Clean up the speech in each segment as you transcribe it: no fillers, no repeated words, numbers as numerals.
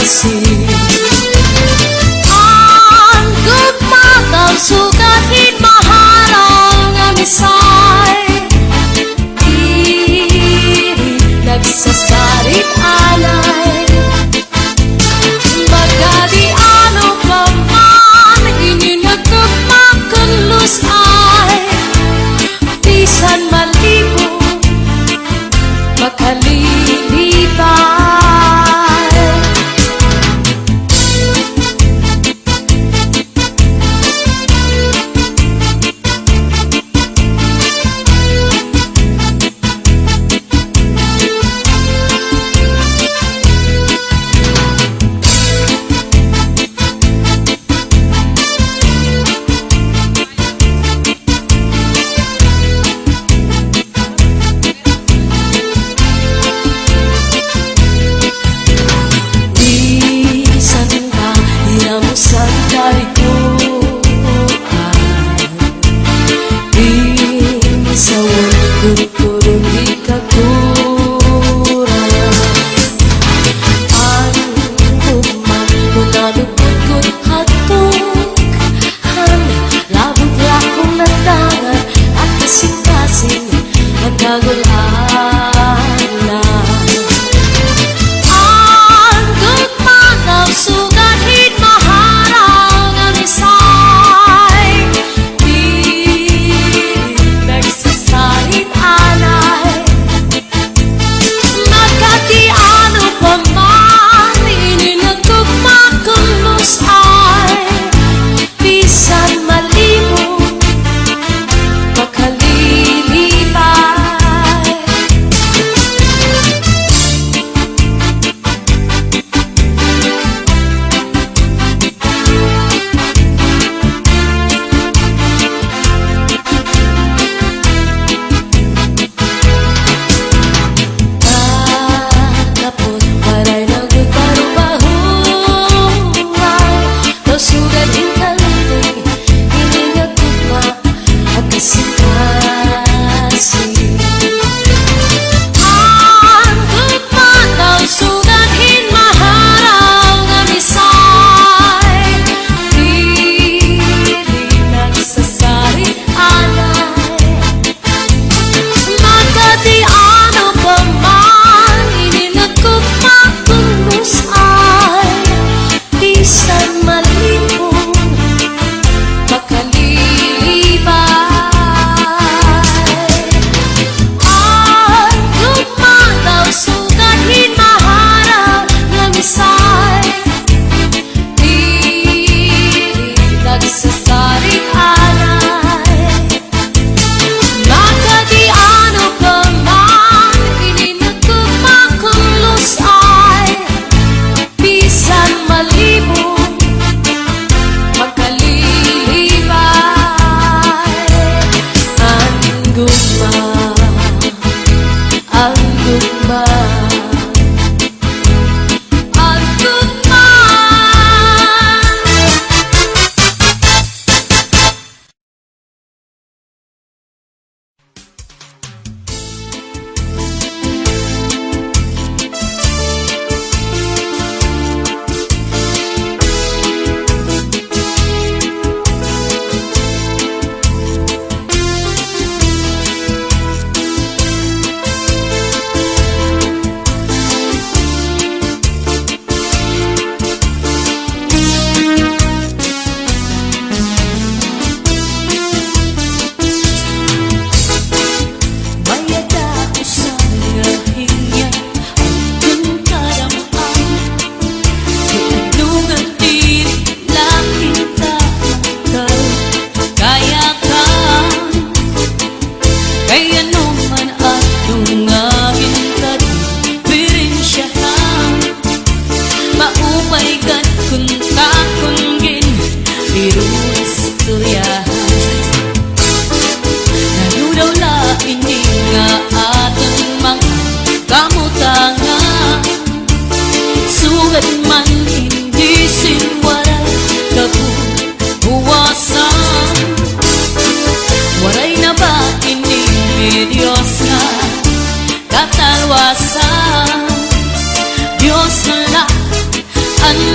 kasih. Ang gugmataw sugatin maharang nga misay, diri nagsasarit alay. Magadi ano pa man ininagkagmakon lusay, bisan malibo makalilibay.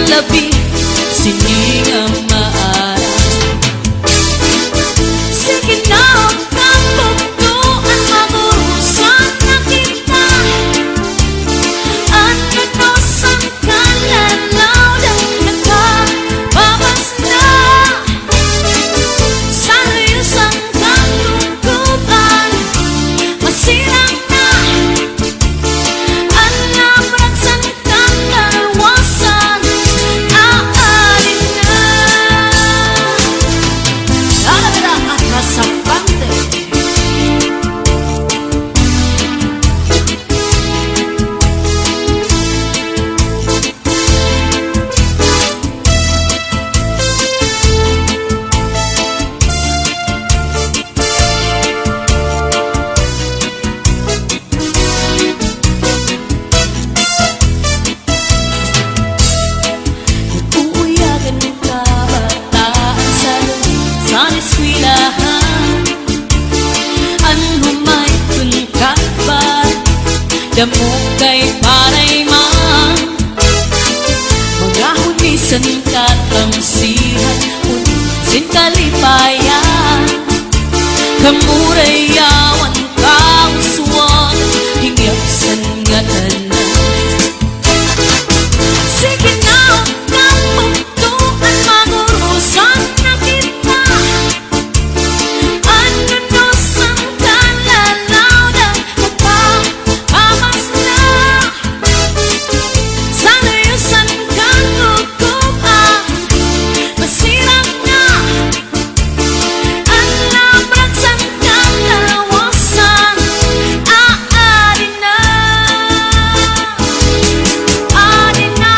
labi siningang maara. Sige na ang bugtuan magurusan na kita. Ano no sang kalalaw ng nakababas na sa isang kalungkutan. Masirang na ang labraksan kang dalawasan. Aarin na lalabira at nasapante. Uuyagan ng kabataan sa eskwelahan. Ano may tulkakbat, damo kay paray man. Mga hunisan katamsihan, hunisin kalipayan. Kamurayawan kauswan, hingyapsan nga tanan. Sige na ang bugtuan magurusan na kita. Ano no sang kalalaw ng nagpapamas na sa layusan kang lukupan. Masirang na ang labraksan kang dalawasan. Aarin na, aarin na.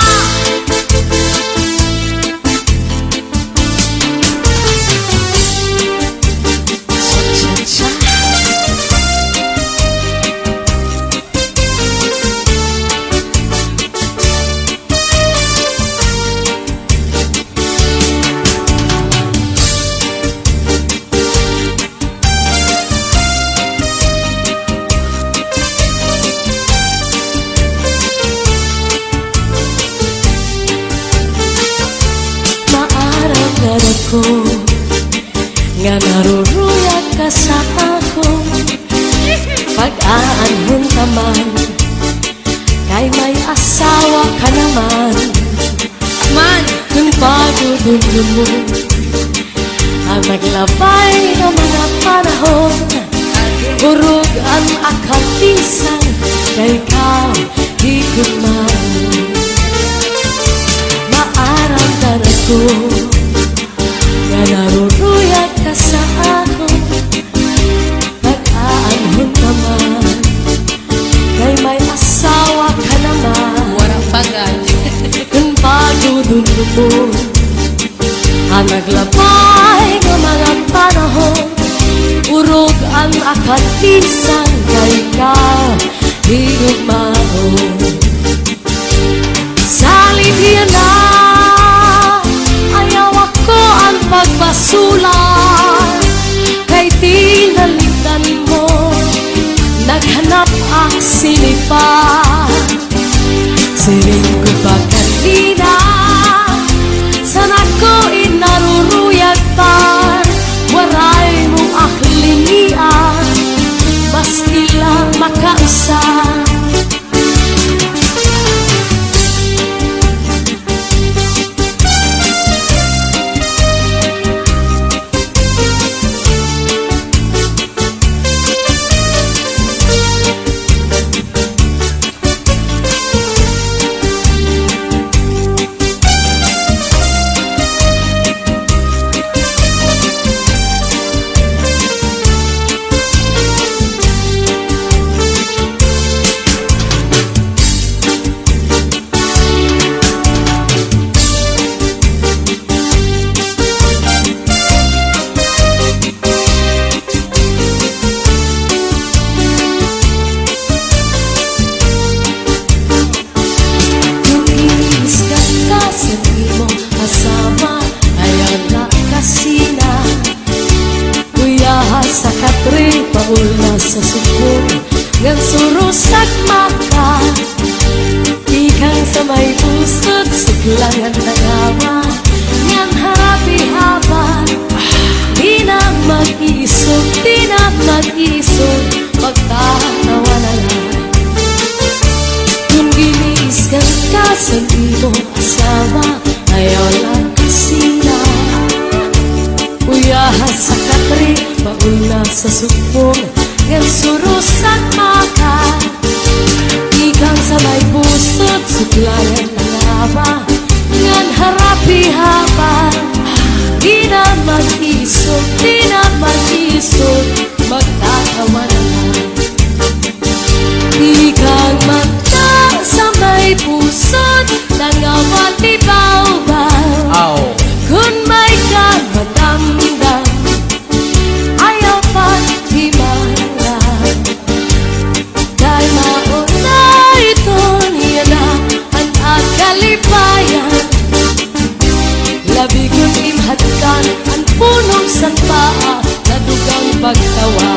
Maarang galak ko nga naruruyag ka sa ako. Pag-aanhon ka man, kay may asawa ka naman. Man, kung pagdudulong mo ang naglabay ng mga panahon, urog ang akatisan, kay ka higit man. Maarang galak ko nga naruruyag ka sa ako. Pag-aanhon ka man, kay may asawa ka naman. Warang pagay. Kung pagdudulong mo ang naglabay ng mga panahon, urog ang akatisan, kay ka higugmaon. Salihyan na ayaw ako ang pagbasulan, kay tinalitan mo naghanap ang sinipan. Siring ko pa kanina, sana ko inaruruyag pa. Waray mong aklinian, maski lang makaisa. Paula sa suko ngan surusak maka ikang sa may pusod suklangan tangawa ngan harapi-hapan di na mag-isog, di na mag-isog magtatawa na lang. Kung giniiskan ka sa iyong asawa ayaw lang kasina uyahan sa katri mauna sa supong ngan surusak maka ikang sa may pusod suklangan tangawa ngan harapi-hapan di na mag-isog, di na mag-isog magtatawa na lang. Ikang magta sa may pusod nangawa di baw-baw kun may kang madamdam ayaw paghimalan dahil mauna ito niya na ang kalipayan labi kong imhatkan ang punong sanpaa na dugang pagtawa.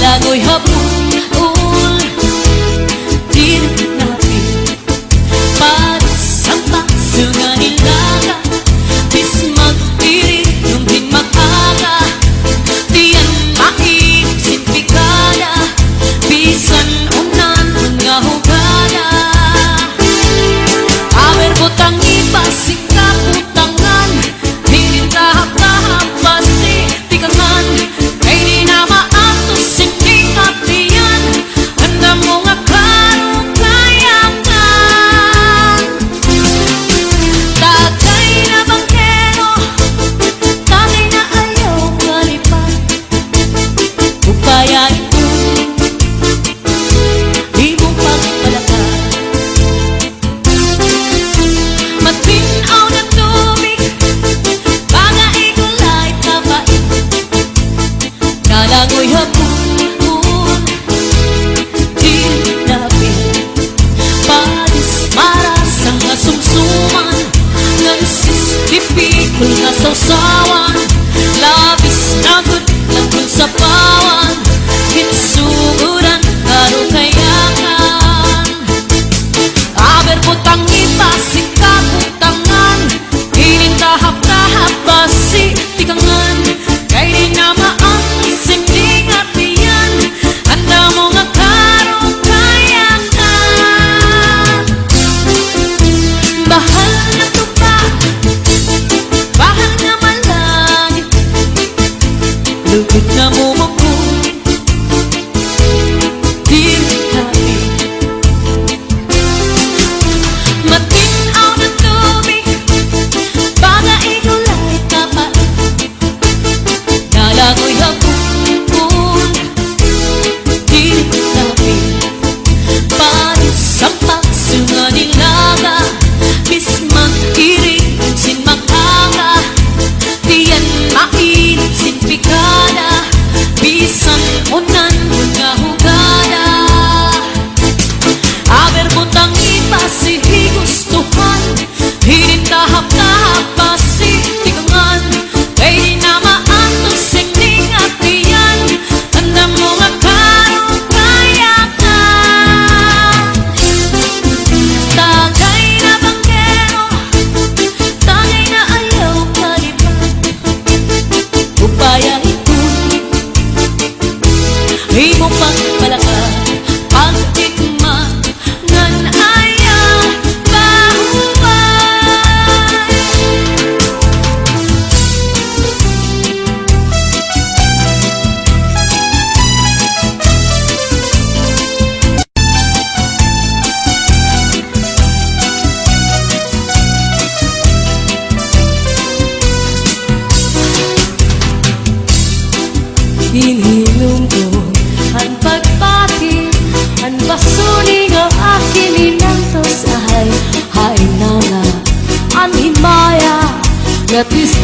Ako'y habul din natin pagsampak sa nilaga bis magpirit nung din mag-aga diyan maiksin pikada bisan unan nga hugada awer butang ipasik ka putangan hindi tahap-tahap pasi tikangan kay di na maatos hindi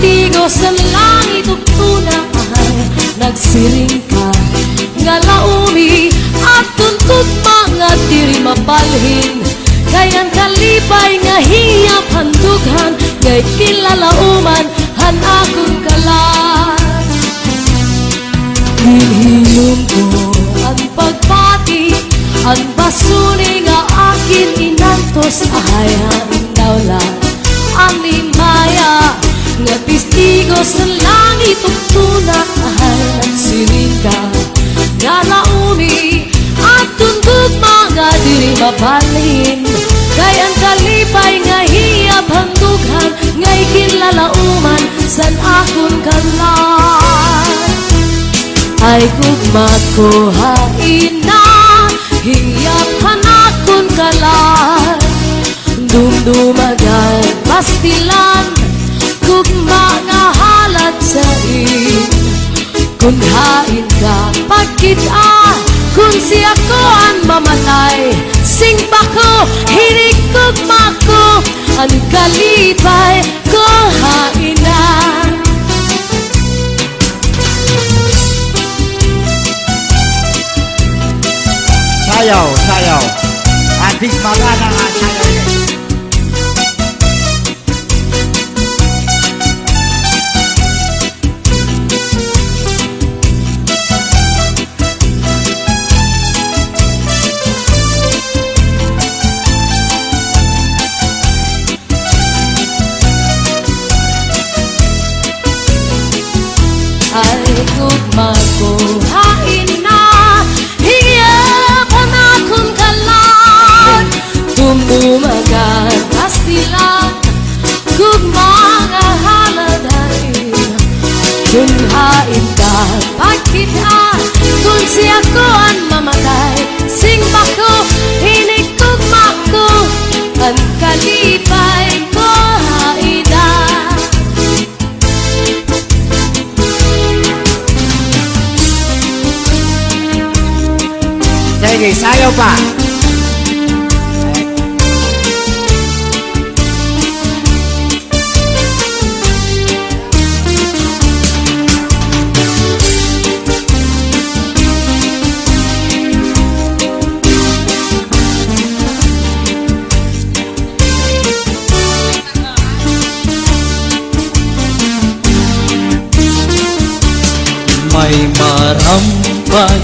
testigo sa langit ug tunahan. Nagsiring ka nga laumi at tuntut mga diri mapalhin. Kayang kalipay nga hiyap handughan, ngay kilalauman han akong kalan. Hinhilom ko ang pagpati, ang basuri nga akin inantos ahayan dawla. Ang limaya nga testigo sa langit ug tunahan. Nagsiring ka nga laumi at tundog mga diri mabalhin. Kayang kalipay nga hiyap handughan, ngay kilalauman san akong kalan. Ay gugma ko hain na hiyap hanakon kalan. Dumdumagan pastilan gugma nga halat sa in. Kung hain ka pagkita, kung siya ko ang mamatay, sing pa ko, hinigugma ko, ang kalipay ko hain na. Sayaw, sayaw. Adik magana nga sayaw niya. Ay gugma ko hain na hiyap hanakon kalan. Dumdumagan pastilan gugma nga haladain. Kung hain ka pagkita, kung siya ko ang mamatay, sing pa ko, hinigugma ko, ang kalipay ko hain na. Sige, sayaw pa. May marampay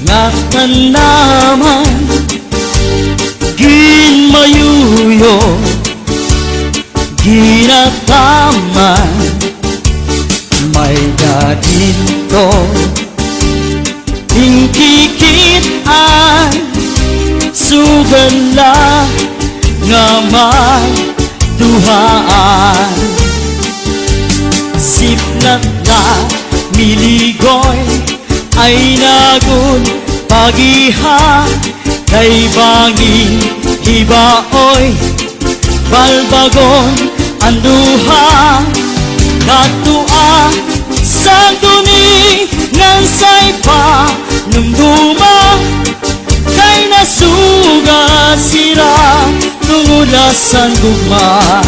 nga naman ginmayuyo ginataman. May dadito tingkikitan sugala nga may duhaan. Siplat na miligoy ay nagun pagiha, kay bangin hibaoy balbagon anduha. Katua sa duni ngan say pa numduma, kay nasuga sira tungulasan gugma.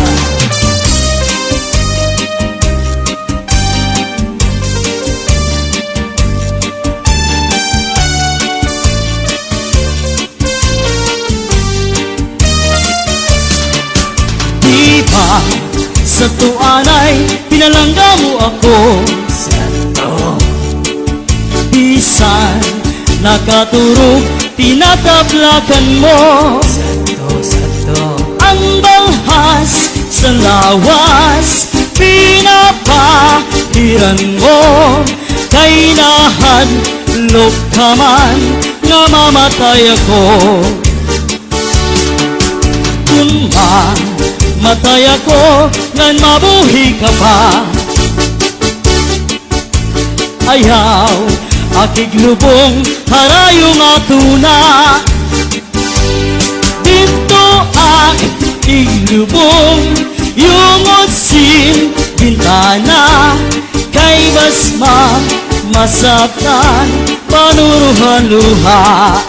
Sa tuanay, pinalangga mo ako Santo. Bisan nakaturog, tinatablakan mo Santo, Santo. Ang balhas sa lawas, pinapahiran mo. Kay nahadlok ka man, nga mamatay ako. Kung matay ako, ngan mabuhi ka pa. Ayaw, akig lubong, harayong atuna. Dito akig lubong, yung otsin bintana. Kay basma, masaktan, panuruhan luha.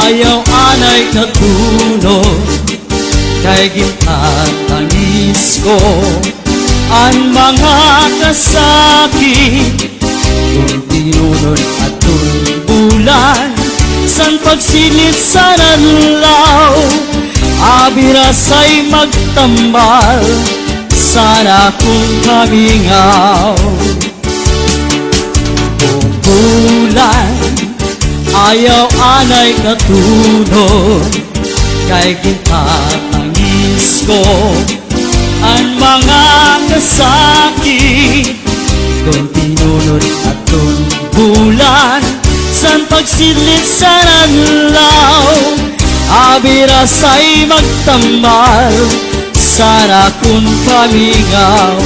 Ayaw anay katulog kay gintatangis ko ang mga kasakit kung tinunod at bulan san pagsilid sa nanlaw abirasay magtambal sana kung kamingaw kung bulan ayaw anay katulog kay gintatangis ko ang mga kasakit kung tinunod at bulan san pagsilid sa nanlaw abirasay magtambal sana kung kamingaw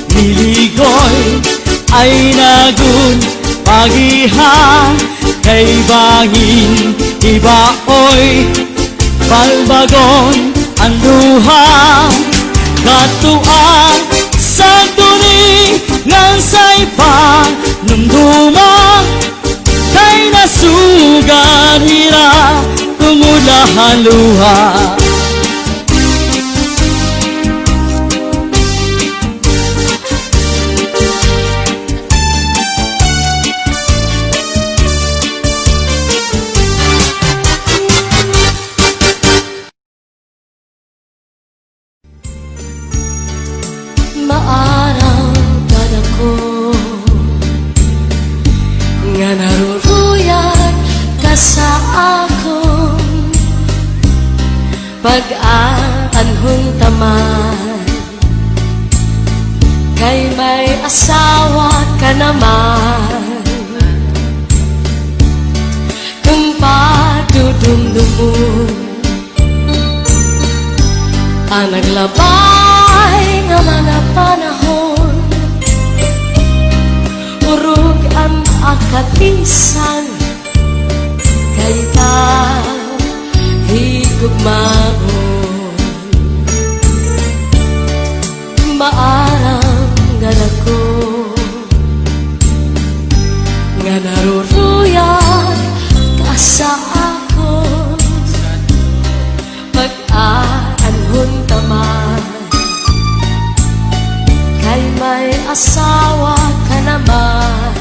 niligoy ay nagun pagiha kay bangin ibaoy balbagon ang duha katuan sa duni ngan say panumduma kay nasugan hira tungulahan luha Maaraw kad ako nga naruruyag ka sa akong pag-aanhon taman kay may asawa ka naman kung padudumdumun ang naglabay nga mga panahon urog ang akatisan kay ta higugmaon maarang ganako nga naruruyag ka sa akon pag-aanhon taman kay may asawa ka naman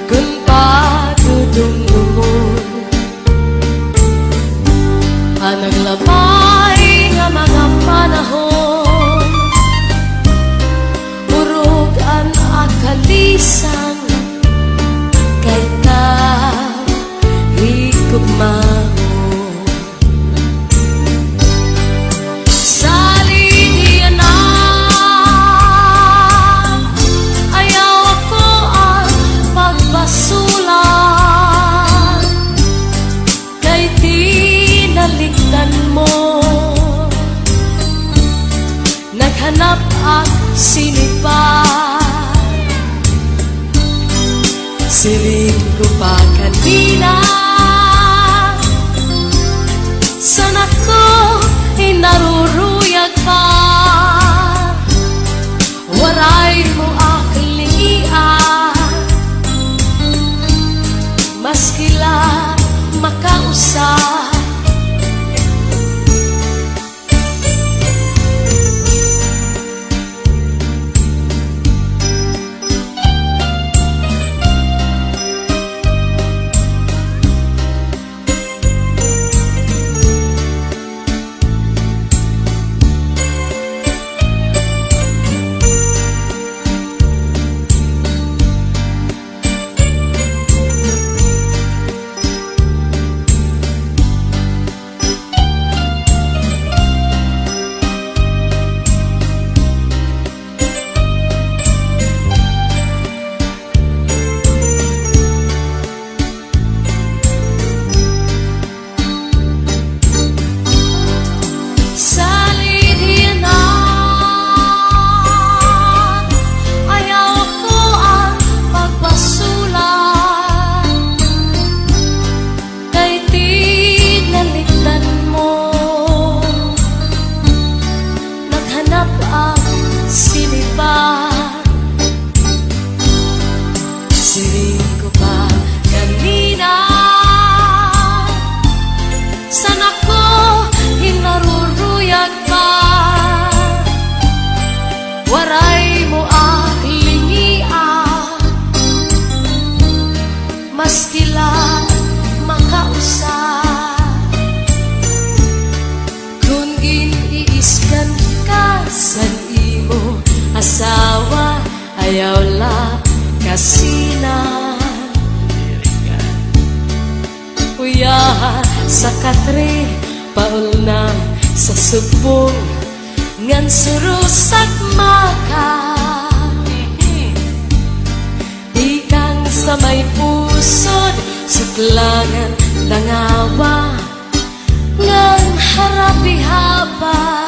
kung padudumdumon ang naglabay nga mga panahon urog ang akalisan kay ta higugmaon naghanap at sinipan siling ko pa kanina sana ko inaruruyag ka waray mo aklian maskila makausap ayaw la kasina. Kuya sa katre paul na sa subong ngan surusak maka. Ikang sa may pusod suklangan nangawa ngan harapi haba.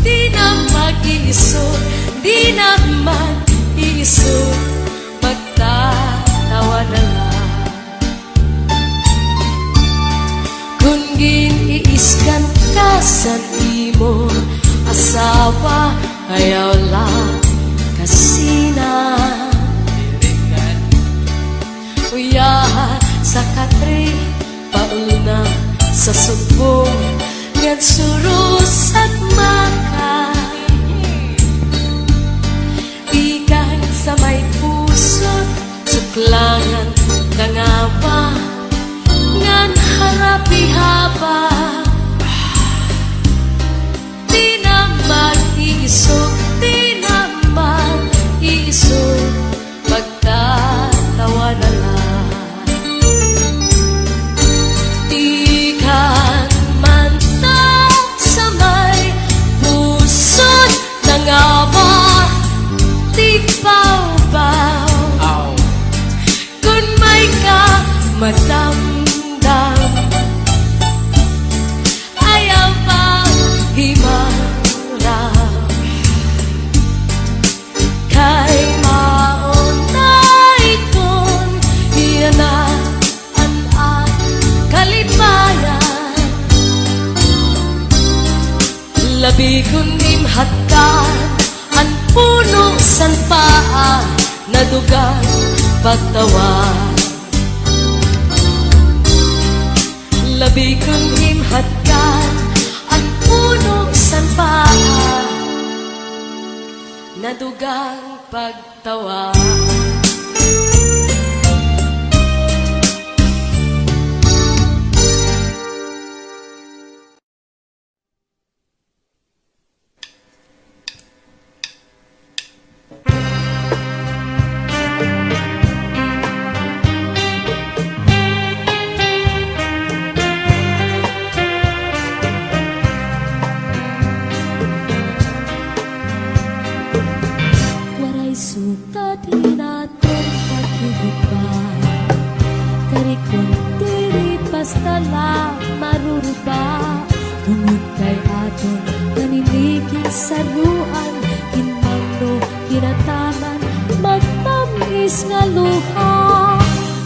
Di na mag-iisod, di na mag-iisod, magtatawa na lang. Kung giniiskan ka sa imo asawa, ayaw lang kasina. Uya sa katre, paul na sa subong, ngan surus at maka. Ikan sa may pusot, suklangan nangawa, ngan harapi haba. Di na mag-iisog, di na mag-iisog, magtatawa na lang. Ikan man ta sa may pusot nangawa, di baw-baw. Kung may ka madamdam, ayaw bang himarap. Kay maunay kung hiyanaan at kalipayan, labi kung imhatkan ang puno san paa na dugang pagtawan. Labi kong imhatkan ang puno san paa na dugang pagtawa. Waray sukat natin pagkigutbay, karikon diri basta lang maruruba. Tungod kay aton naninigin sa ruan, kinmangno kinataman magtamis nga luha.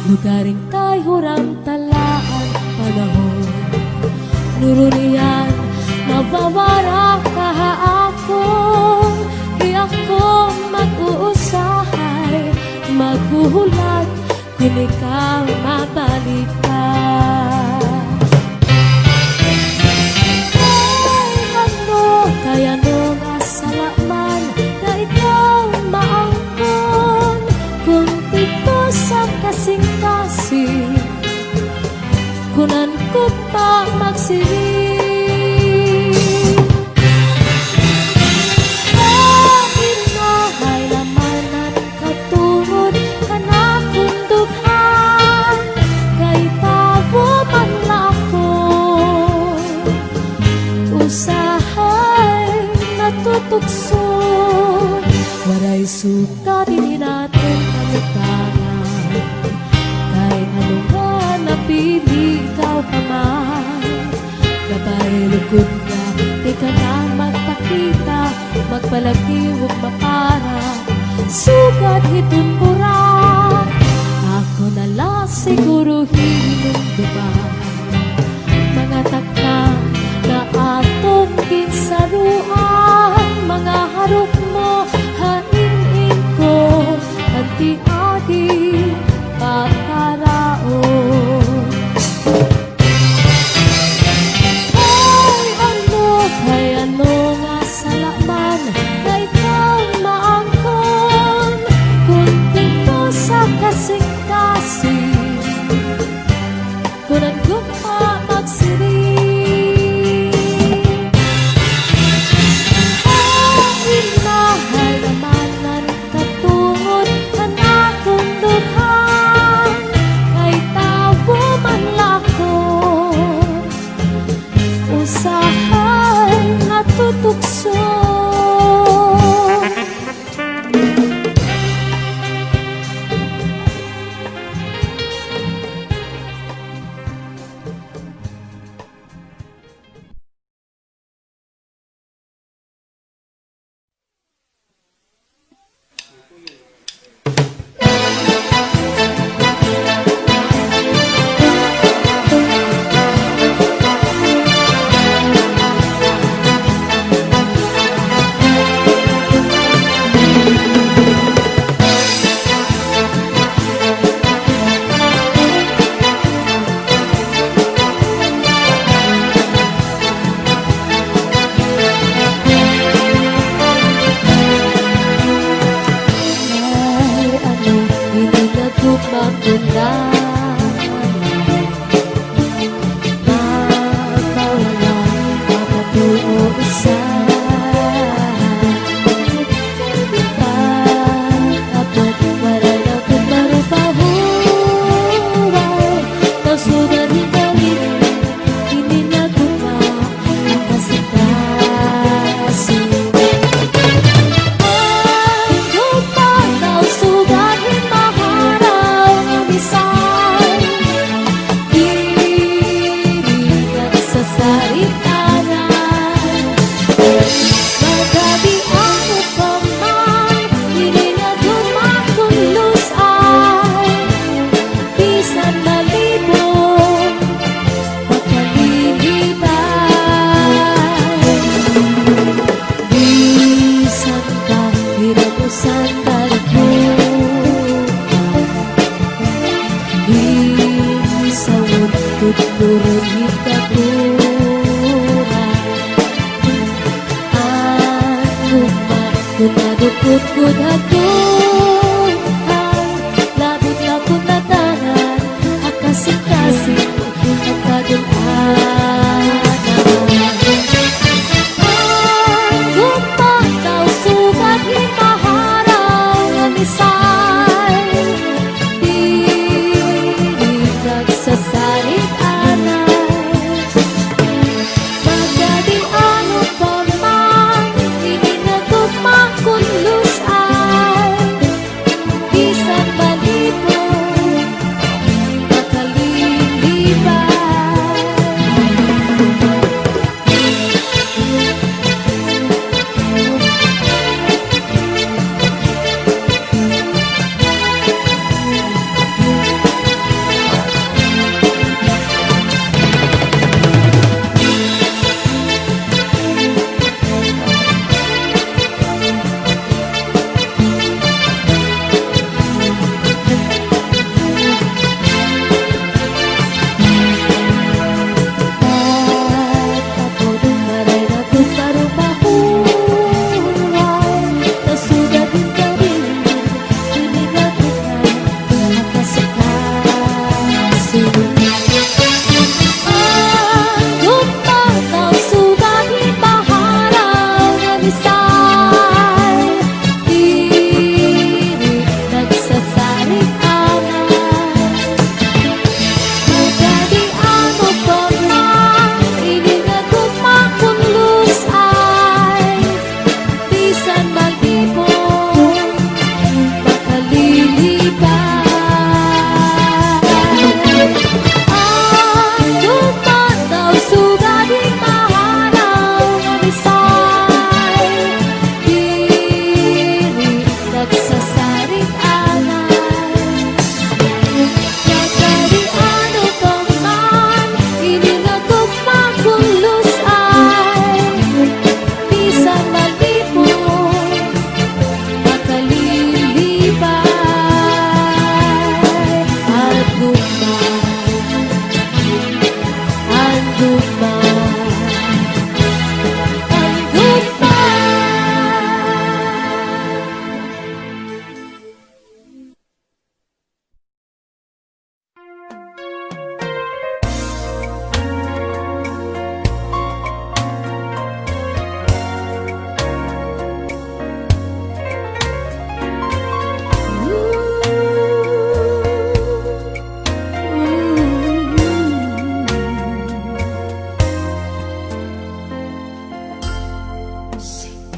Lugaring kay hurang talaan panahon, nurunian mabawara kahaakon. Di ako mag-uusahay, maghuhulat kung ikaw mabalik ka. Ay, ano, kaya nung asalaman na ikaw maangkon. Kung dito sa kasing-kasing, kunan ko pa magsiring. Usahay natutukson, waray suka din natin kamutaran. Kahit ano nga napili ikaw pa man, gabay lugod ka, di ka na magpakita, magpalagi huwag mapara, sugat hitun mura. Ako nala siguro hinunduman, mga takna na aton kinsaruan, mga harap mo hainin ko, anti-adi paparaon. Ay ano nga salaman na ikaw maangkon. Kung dito sa kasing-kasing, kung naglupa magsiring. tutukso. Ay, ano, hindi na gumaganda. Mapawala, mapatuo isa. Dapat maray na kung marupahuray. Tausugan hinggalin, hindi na gumagkasikasin. Ay, gumataw, sugahin maharaw ng isang dirigat sa saritanan. Magabi ang upamang, hindi na dumakulos ay bisan malibong makalilitan. Bisan ka, hiramusan barikutan. Isawon tutulong hitaburan. Ang kunadukot kunadukay, labot-labot na tanan, akasing-kasing nagkadulanan. Ang gumataw, sugat himaharaw ng isay, dirigat sa saritanan. Magadi ano pa man, hindi na gumagkulos ay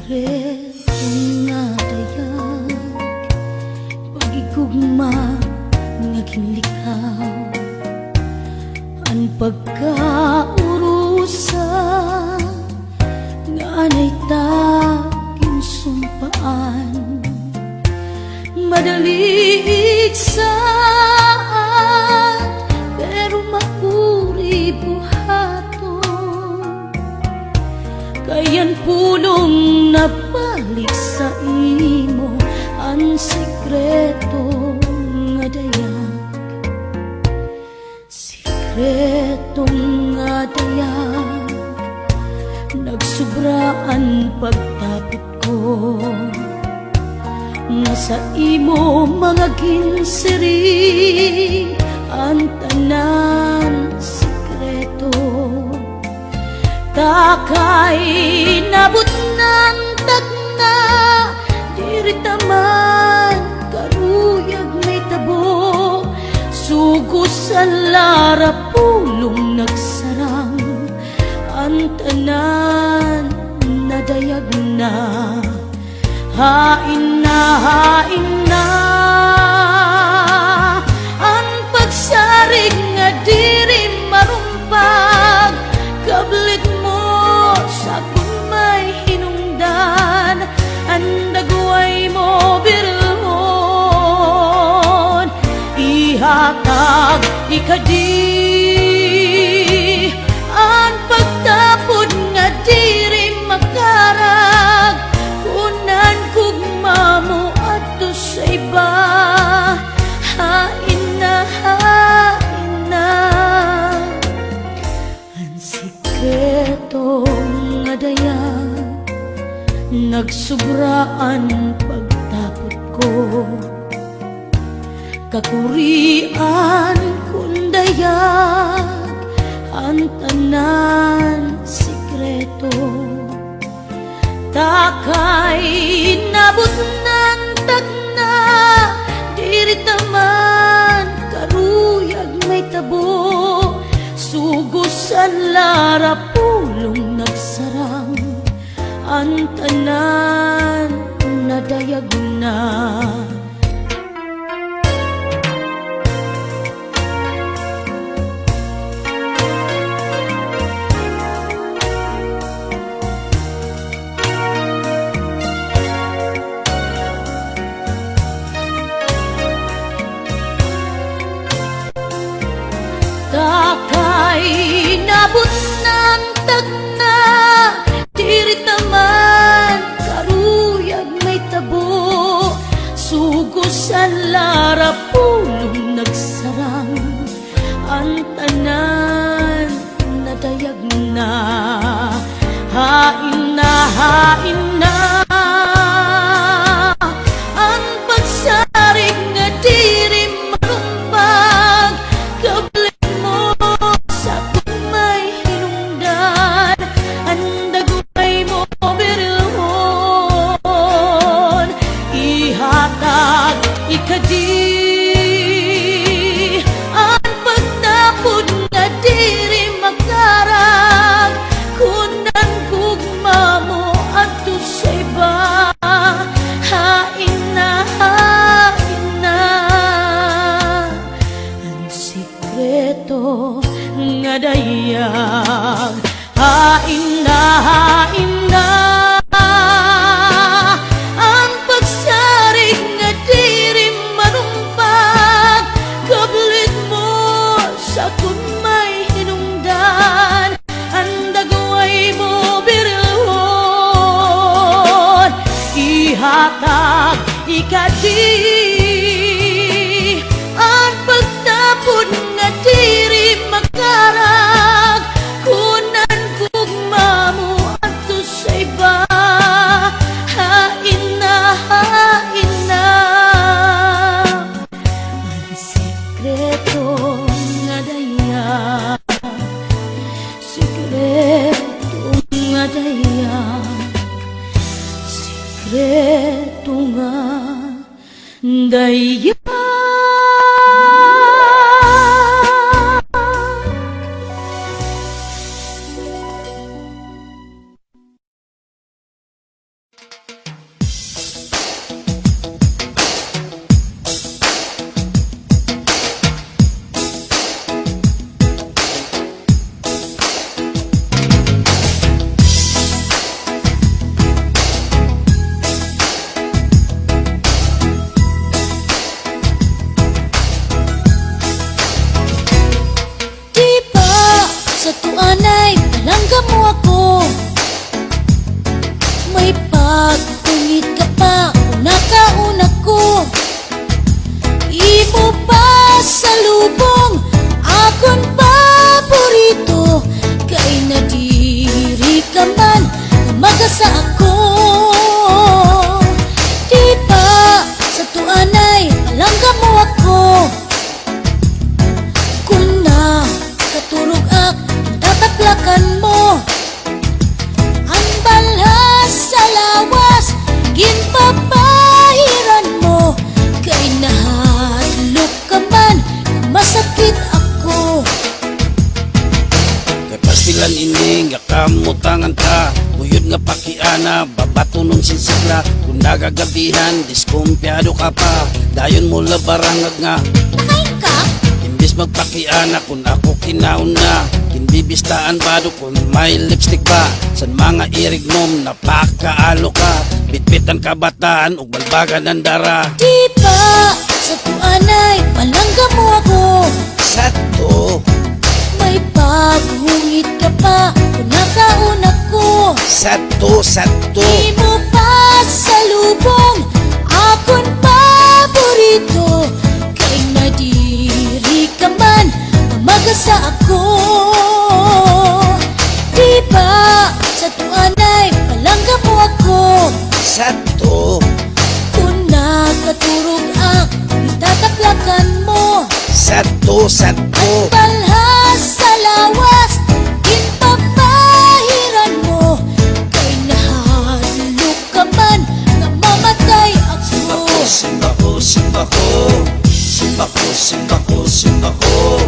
Sikretong nga dayag pagigugma nga ginlikaw ang pagkaurusa nga anay taging sumpaan madali iksaat pero mapuri buhaton kayan pulong nabalik sa imo ang sikreto nga dayag sikretong nga dayag nagsubraan pagtapot ko nga sa imo mga ginsiring ang tanan sikreto takay nabot ng tagna diri taman karuyag may tabo sugos sa lara pulong nagsarang ang tanan nadayag na hain na ang pagsarig nga diri marumpag kablit mo sa kung may hinungdan ang dagway mo birhon ihatag ikadi ang pagtapod nga diri makarag kunan kugma mo adto sa iba hain na ang sikreto nga dayag nagsubraan pagtapot ko kakurian kun dayag ang tanan sikreto takay nabot ng tagna diri taman karuyag may tabo sugos sa lara pulong nagsarang ang tanan nadayag na takay nabot ng tagna diri taman karuyag may tabo sugos sa lara pulong nagsarang ang tanan nadayag na hain na ang pagsarig nga diri marumpag kablit mo sa kung may hinungdan ang dagway mo birhon ihatag ikadi ang pagtapod nga diri makarag kunan gugma mo adto sa iba hain na ang sikreto nga dayag hain na ang pagsarig nga diri marumpag kablit mo sa kung may hinungdan ang dagway mo birhon ihatag ikadi ang pagtapod nga diri makarag kunan gugma mo adto sa iba hain na ang sikreto nga dayag sikreto nga dayag sikreto nga dayag nga pakiana, babato nun sinsigla. Kung nagagabihan, diskumpiyado ka pa. Dayon mo labarangag nga, Nakain ka? imbis magpakiana kung ako kinauna. Kinbibistaan bado kung may lipstick ba. San mga irignom, napakaalo ka. Bitbitan kabataan, ug balbagan ng dara. Di ba sa tuanay palangga mo ako? Sato, May paghungit ka pa kung nakauna ko. sato, sato. Di mo pa salubong akong paborito. Kay nadiri ka man, mamagasa ako. Di ba sa tuanay palangga mo ako? Sato, Kung nakaturog ang itataplakan mo. sato, sato. Palhas sa lawas, ginpapahiran mo. Kay nahadlok ka man, namamatay ako. Simbako, simbako. Simbako, simbako, simbako.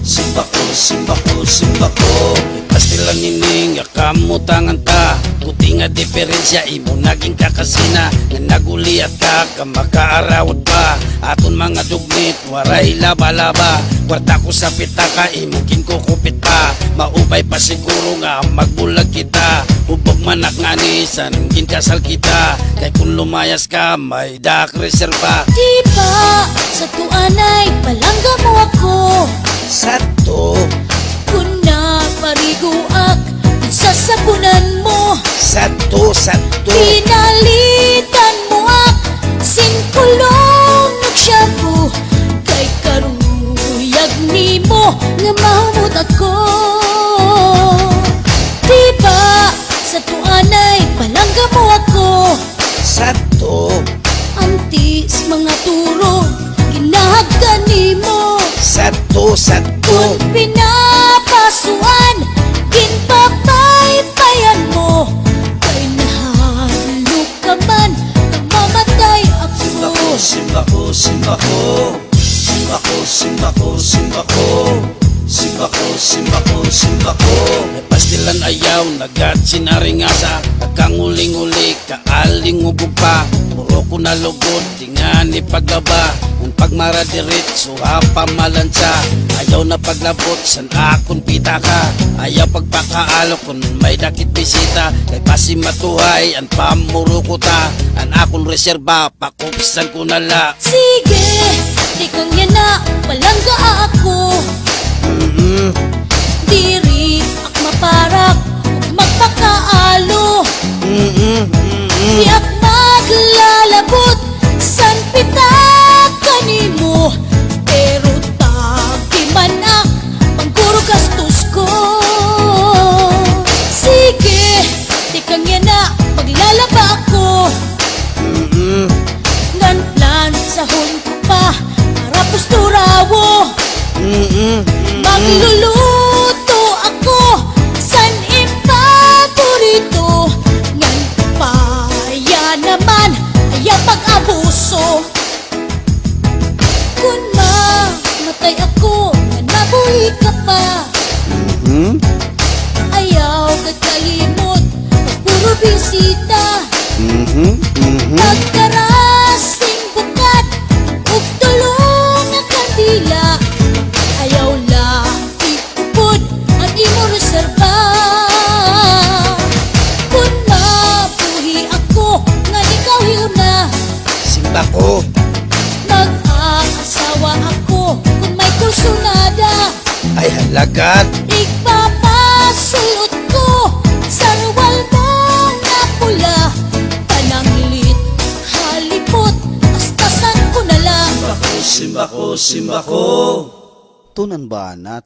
Simbako, simbako, simbako. Pastilan nining, yakamutangan ta. Kuti nga diferensya, imo naging kakasina. Nga naguliat ka, kamakaarawad pa. Aton mga dugmit, waray laba-laba. Kwarta ko sa pitaka, imo kinkukupit pa. Maubay pa siguro nga, magbulag kita. Hubog manak nga ni, san ginkasal kita. Kay kung lumayas ka, may dak reserva. Di ba sa tuanay palangga mo ako? Sato, Kung napariguak, sasabunan mo. sato, sato. Pinalitan mo ak, singkulong nagsyapo. Kay karuyag ni mo, nga mahumot ako. Di ba sa tuanay palangga mo ako? Sato, Antis mga turo, ginahagdan ni mo. sato, sato. Kung pinapasuan, ginpapaypayan mo. Kay nahalok ka man, namamatay ako. Simbako, simbako. Simbako, simbako, simbako. Simbako, simbako, simbako. May pastilan ayaw, nagat sinaringasa. Kakanguling-uli, kaaling ubog pa. Puro ko nalugod, tingan ni paglaba. Kung pagmaradiritso, hapamalansa. Ayaw na paglabot, san akong pita ka. Ayaw pagpakaalo kung may dakit bisita. Kay pasimatuhay, ang pamuro ko ta. Ang akong reserba, pakupsan ko nala. Sige, di kang yan na, palangga ako. Diri ak maparak, ug magpakaalo. Di ak maglalabot, san pitaka nimo. Pero tagiman ak, pangguro gastos ko. Sige, di kang yan na, maglalaba ako. Ngan plan sa ko pa, para pusturawo. Magluluto ako, san ipaborito. Ngan paya naman, ayaw pag-abuso. Kung mamatay ako, nga nabuhi ka pa. Ayaw kakalimot, puro bisita. Pagkarasing bukat, ug tulong ang kandila. Ayaw lang ikupod ang imo reserba. Kung mabuhi ako, nga ikaw na. Simbako, Mag-aasawa ako kung may kursunada. ay halagat. Ipapasuot ko sa ruwal mong na pula. Pananglit, halipot, astasan ko na lang. Simbako, simbako. Tunan ba anat?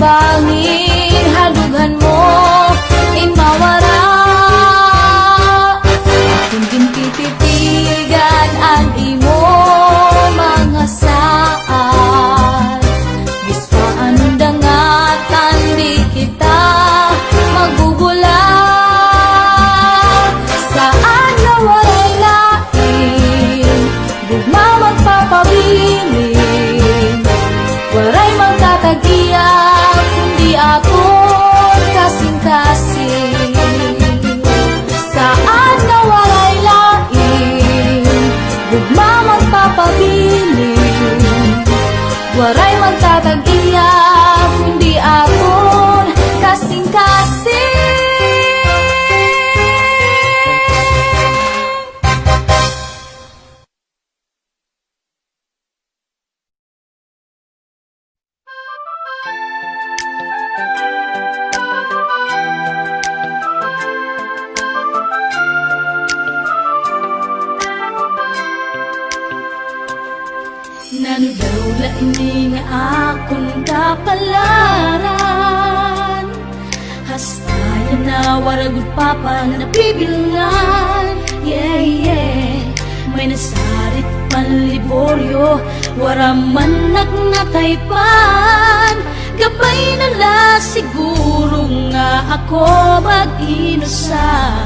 banging halughan mo mawara. Kung tititigan ang imo mga saan, gusto anong dangatan di kita magugulang. Saan na walay lain, gugma magpapabiling, waray magtatagiyak, kundi ako kasing-kasing. Saan na walay lain, gugma magpapabiling, waray magtatagiyak, kundi akon kasing-kasing. Nanudawla ini nga akong kapalaran, hastayan na waragod papa nga napibilangan. Yeah, yeah, may nasarit panliboryo, waraman nagnataypan. Gabay na la siguro nga ako mag-inusan.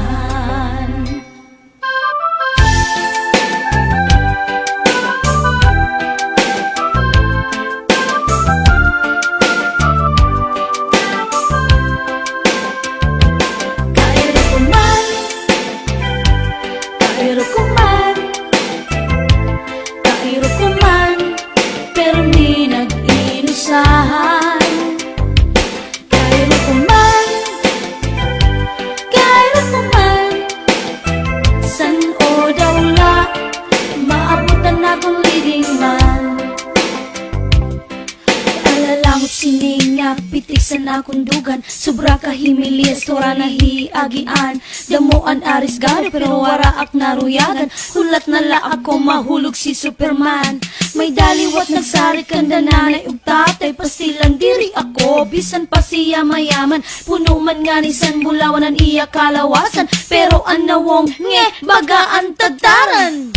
Akong dugan, sobra kahimilis, tora nahiagian, damuan aris gari, pero wara ak naruyagan, hulat na la ako mahulog si Superman. May daliwat nagsarit kanda nanay ug tatay, pasilang diri ako, bisan pa siya mayaman, puno man nga ni san bulawanan iya kalawasan, pero anawong nge bagaan tagtaran.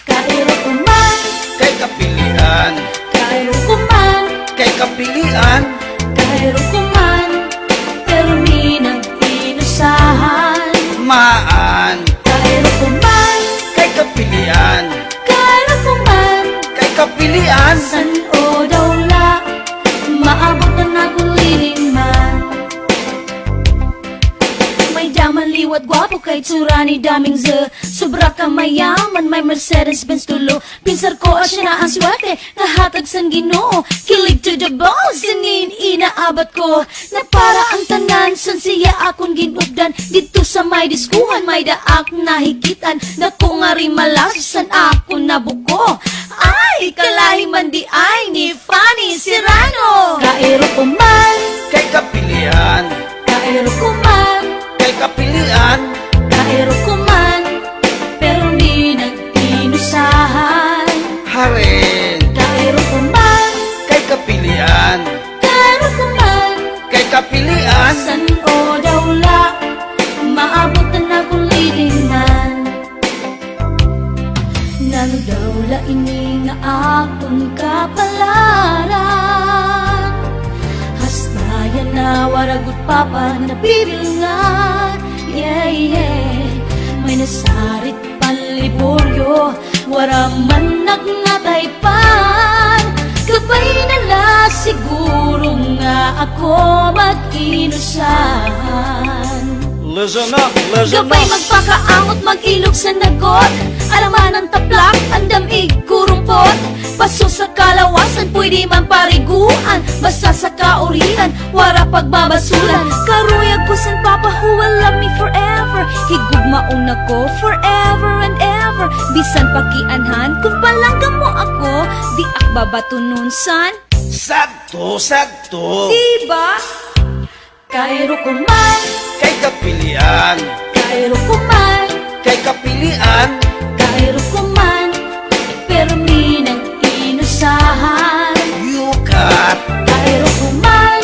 Kairo ko man, Kay kapilian, kairo ko man, kay kapilian, kairo ko man, pero mi nag-inusahan. maan. Kairo ko man, Kay kapilian, kairo ko man, kay kapilian, san o daw la, maabot na akong liling man. May daman liwat gwapo kay tsura ni daming ze, sobra ka mayaman, may Mercedes-Benz tulo, pinsar ko asya na ang swerte, nahatag san Ginoo, kilig to the bones, sinin inaabat ko, na para ang tanan, san siya akong ginugdan, dito sa may diskuhan, may daak nahikitan, na kung nga rin malasan ako nabuko, ay kalahi man di ay ni Fanny Serrano. Kairo ko man, kay kapilian, kairo ko man, kay kapilian, kairo ko man, pero di nag-inusahan. haren. Kairo ko man, Kay kapilian, kairo ko man, kay kapilian, san o daw la, maabot na akong lilingan. Nano daw la ini nga akong kapalaran, hastayan na waragot papa na nabibilngan. Yeah, yeah, may nasarit panliboryo, waraman nagnataypan. Gabay na la siguro nga ako mag-inusan. listen up, listen Gabay up. magpakaangot, mag-ilog sa nagot, alaman ng taplak, ang damig kurumpot. Paso sa kalawasan, pwede man pariguan, basta sa kaurihan, wara pagbabasulan. Karuyag ko san papa who will love me forever, higugmaon ako forever and ever. Bisan pakianhan, kung palangga mo ako, di akbabato nun san. Sakto, sakto. Diba? Kairo ko man, Kay kapilian, kairo ko man, kay kapilian, kairo ko man, pero mi nag-inusahan. yukat. Kairo ko man,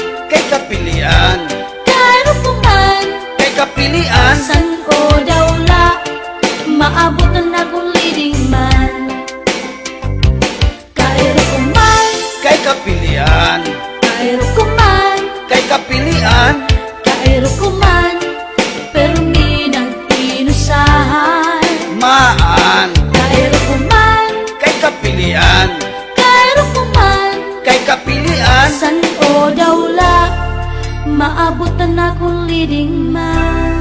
maabutan ako leading man.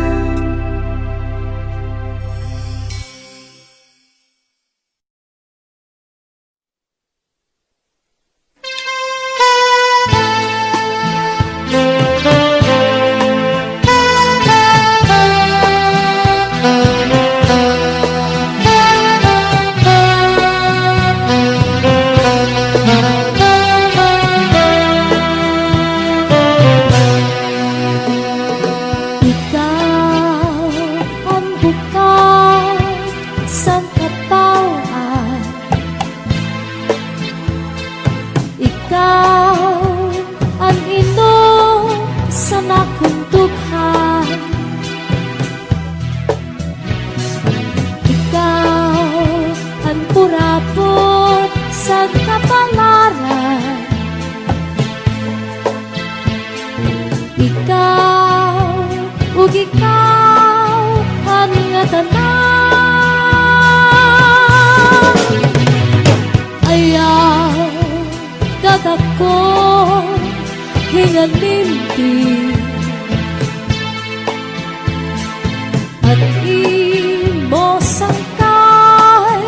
At imo sangkay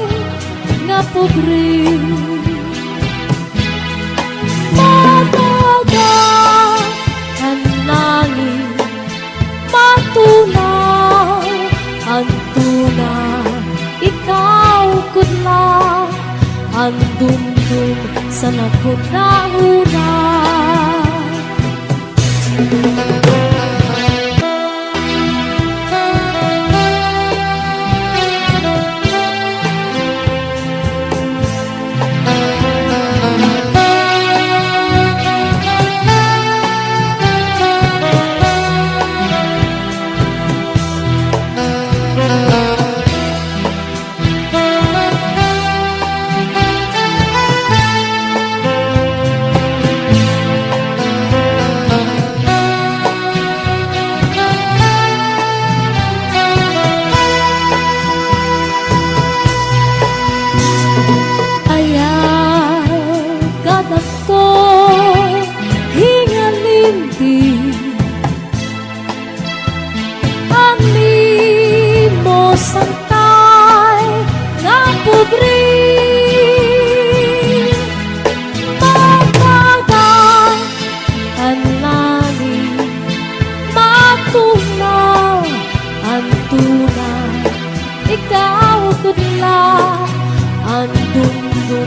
nga pobre, madaga ang langit, matunaw ang tuna, ikaw kudla ang dumdum sa nakunahuna.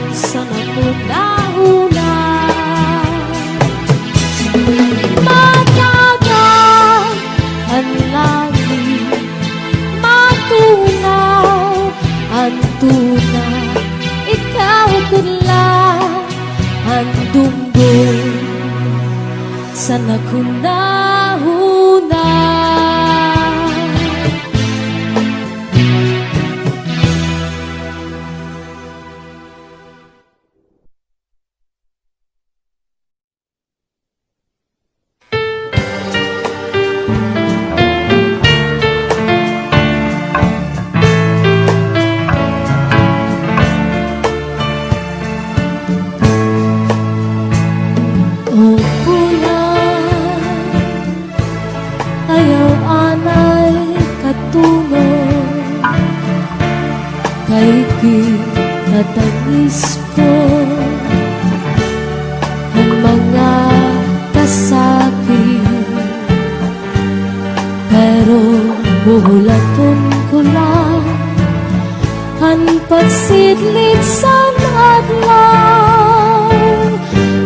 Sa nakunahuna, matagal ang langit, matunaw ang tuna, ikaw kudla ang dumdum sa nakunahuna. Natangis ko ang mga kasakit, pero buhulaton ko lang ang pagsidlid sa adlaw,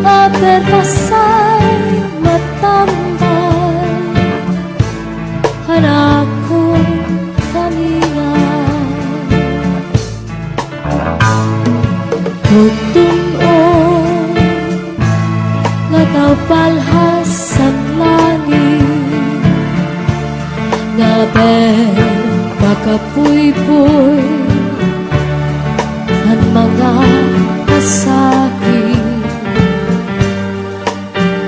aperpasay matambay anak ko kanina. Tutuon nga palhas sa langit, nga makapuy-puy ang mga kasakit,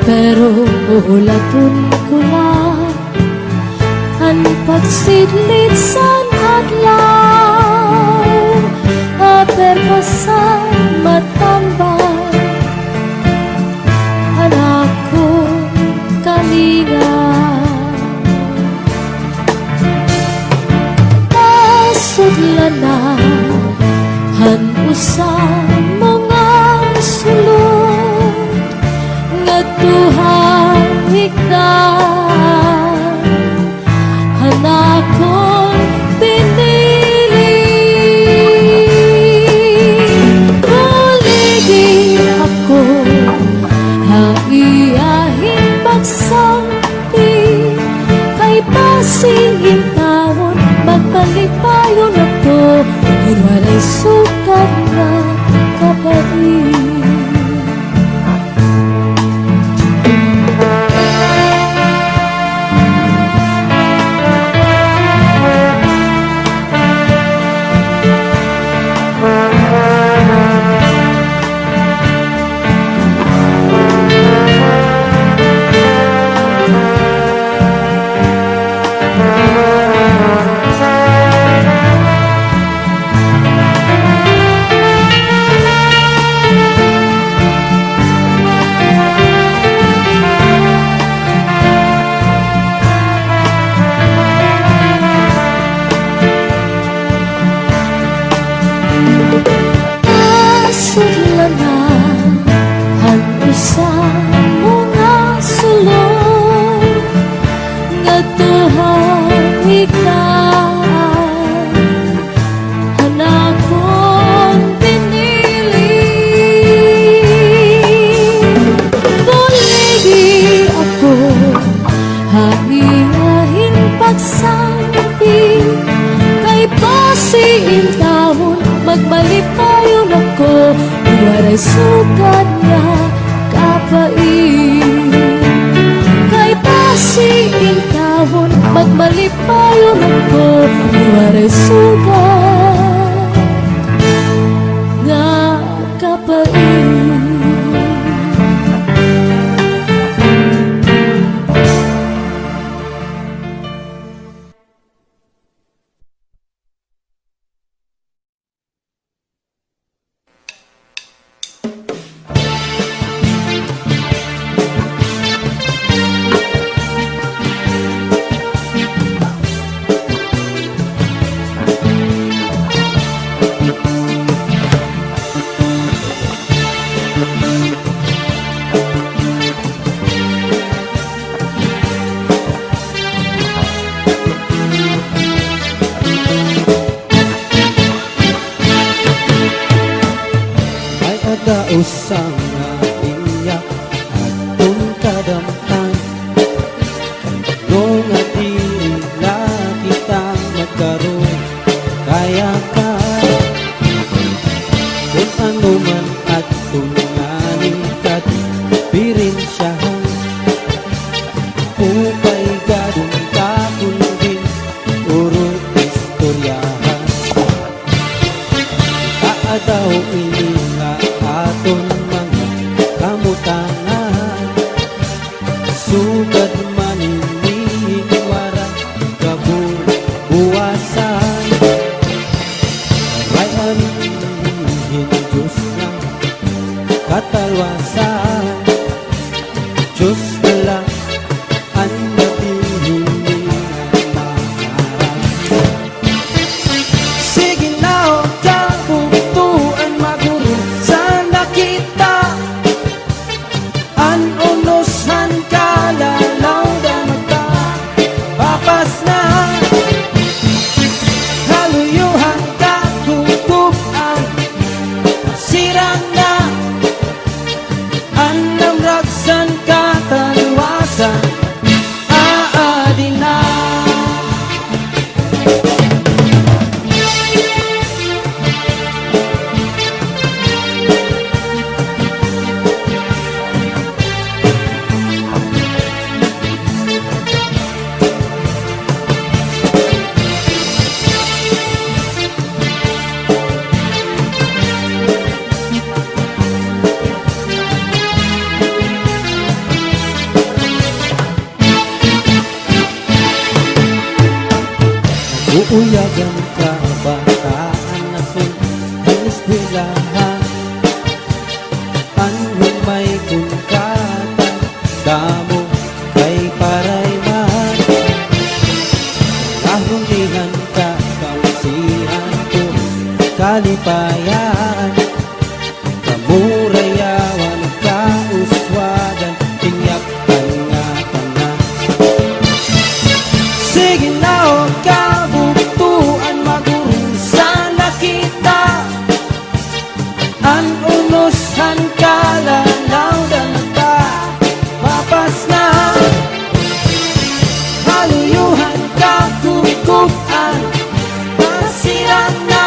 pero uhulaton ko lang ang pagsidlid sa adlaw, aperpasay matambay anak ko kanina. ingat. Nasudlan na usa mga sulod nga tuhan higdan hanakon pinili. Buligi ako haiyahin pagsampi kay pasingin taon magpalipayon ako walay sukat na kapalit. Sa mga sulod nga tuhan higdan hanakon pinili. Buligi ako haiyahin pagsampi kay pasiin taon magmalipayon ako waray sukat na kay pasiin taon magmalipayon ako waray sugat nga kapain. Usang nga iyak atong kadamtan kung atila kitang magkaroon kaya ka kung ano man at tunganin kat pirin siya upay gadong kapon din urong istoryahan kaadaw ini aton mga kamutangan sugad maninig wara kabuwasan rayan Diyos na katalwasan Diyos na lang ang nabihili sige na o kabutuan maguro unosan kalalaw da mata papas na haluyuhan katutupan sirang na anam raksan katalwasan aadin na. Uuyagan ka bataan na ang eskwelahan anong may kunkatan damo kay pa karayman. Kahundihan ka kamasihan ko kalipayan. Kamurayawan kauswagan tinyakan nga na. Sige na o kabutuan magurong sana kita. An unusan kalanaw dan ta papas na. Haluyuhan ka kumikupan masirang na.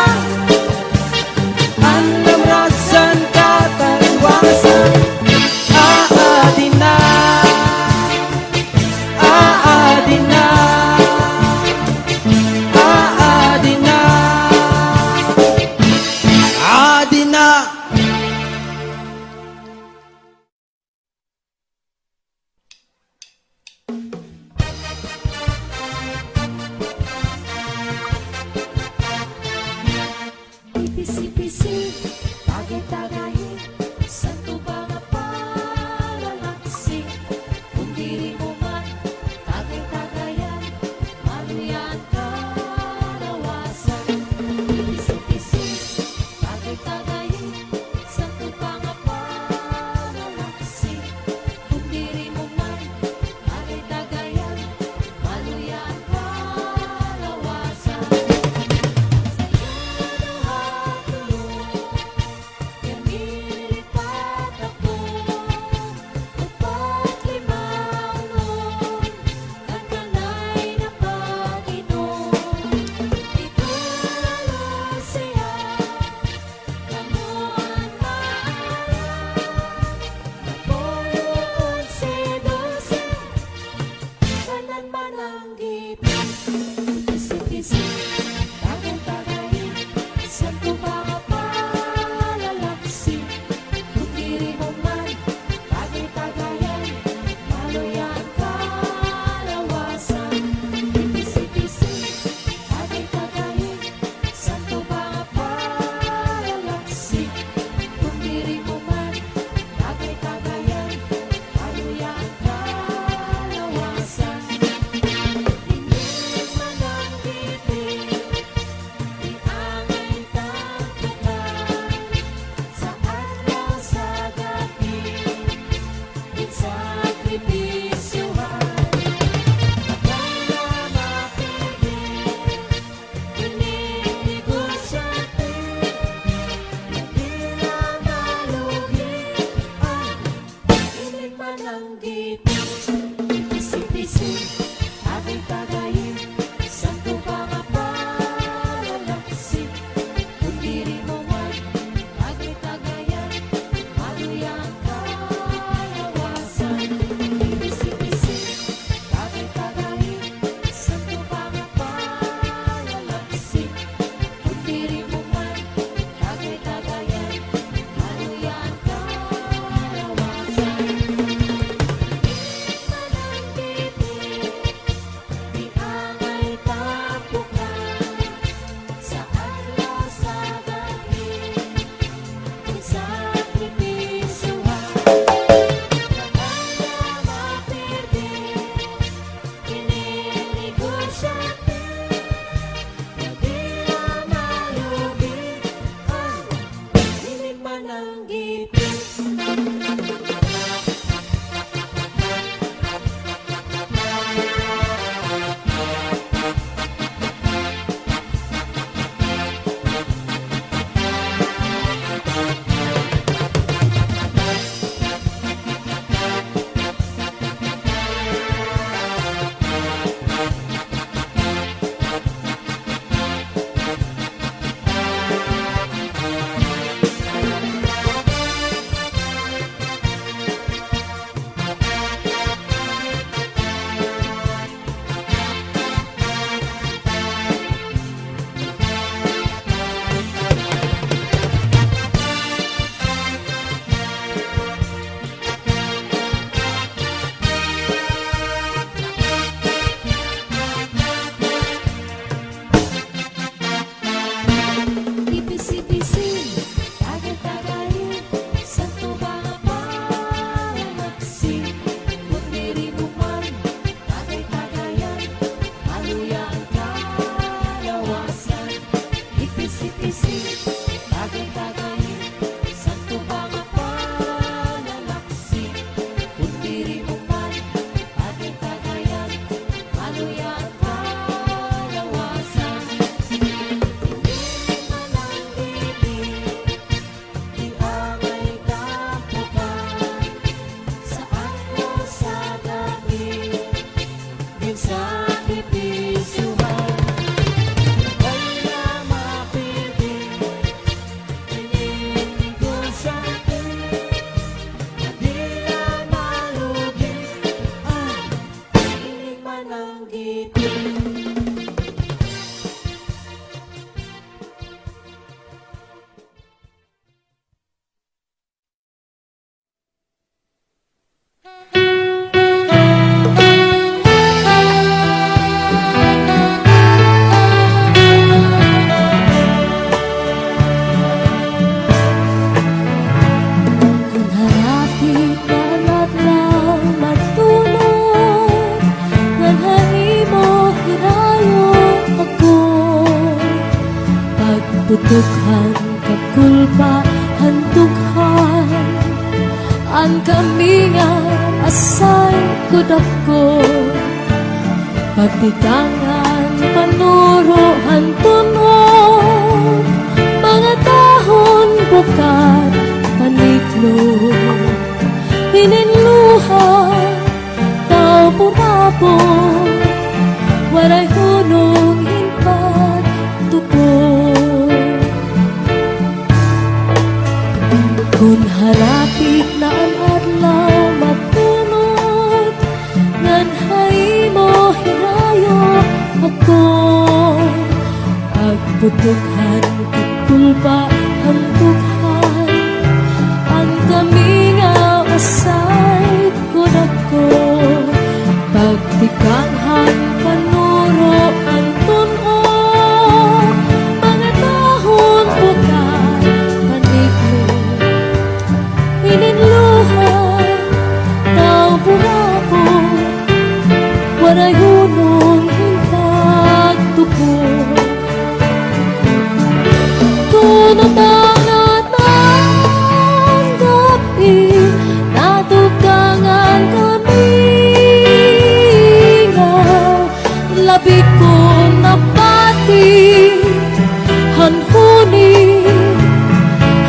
Pagputukan kakulpa hantughan ang kami nga asay kudako pagtikangan panuro hantunod mga tahon bukat panitlog hininluha tao purapo waray hunong hinpat tupo kung harapit na ang adlaw magtunod ngan hay mo hinayo ako agputukan katulpa ang tughan ang kami nga asay kunako pagtikanghan panuro ang tunog mga tahon bukat paniklo hininluha tao burapo waray hunong hintag tupo tunatangat ang gabi natukangan kami nga labi ko napati hanhuni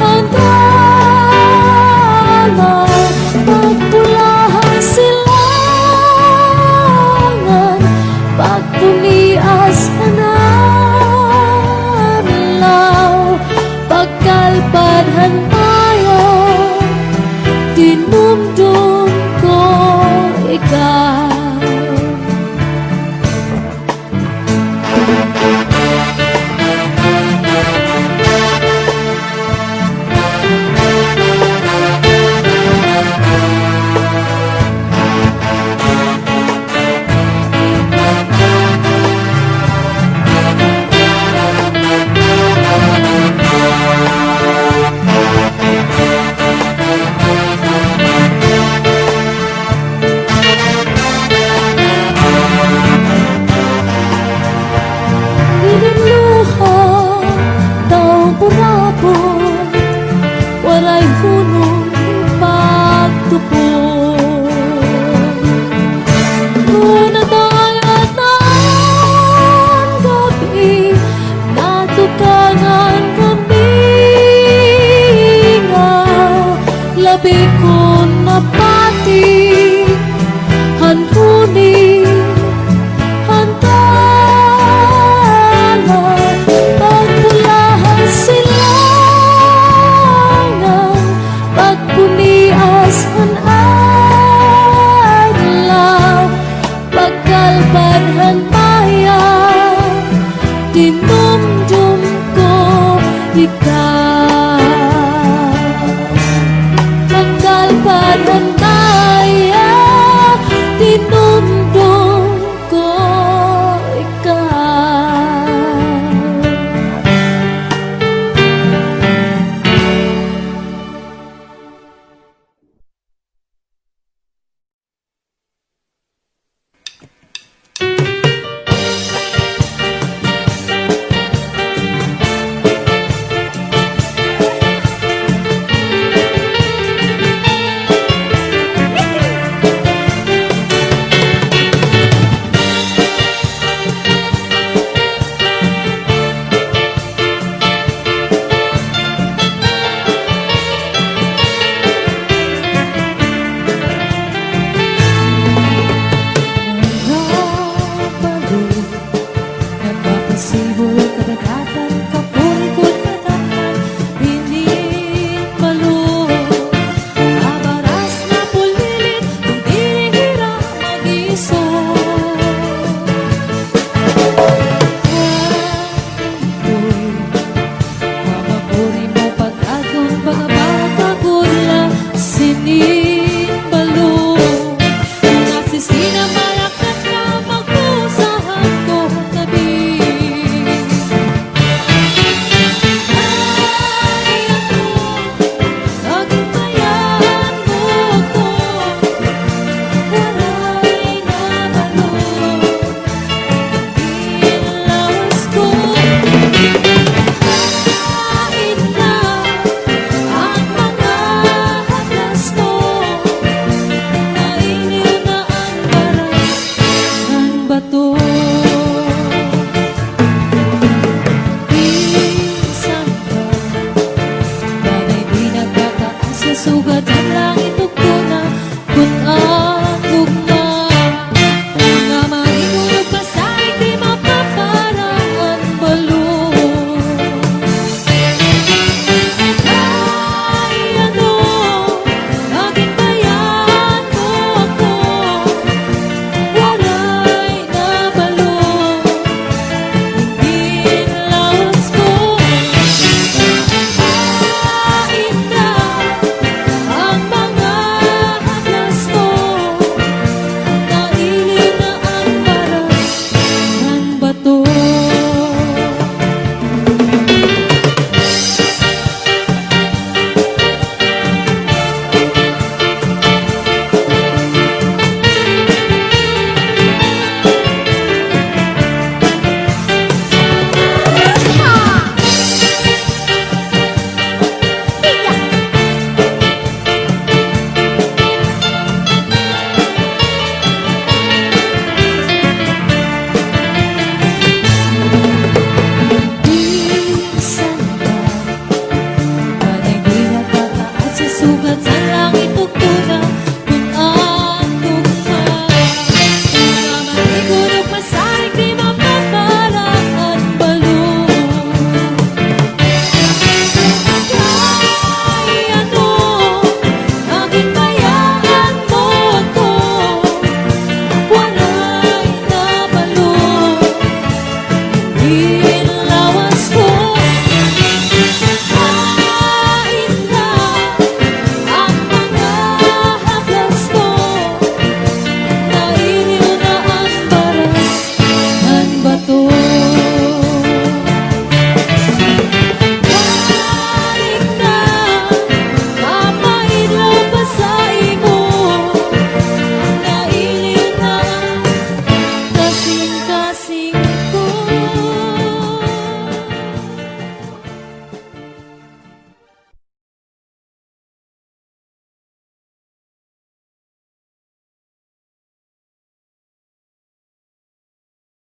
handala pagpulahan silangan pagpunias hanalaw pagkalpad hantayan dinumdum ko ikaw hininluha tao purapot waray hunong pagtupo tunatangat na ang gabi natukangan kami nga labi ko napati hanhuni hantala pagpulahan silangan pagpunias hanadlaw pagkalpad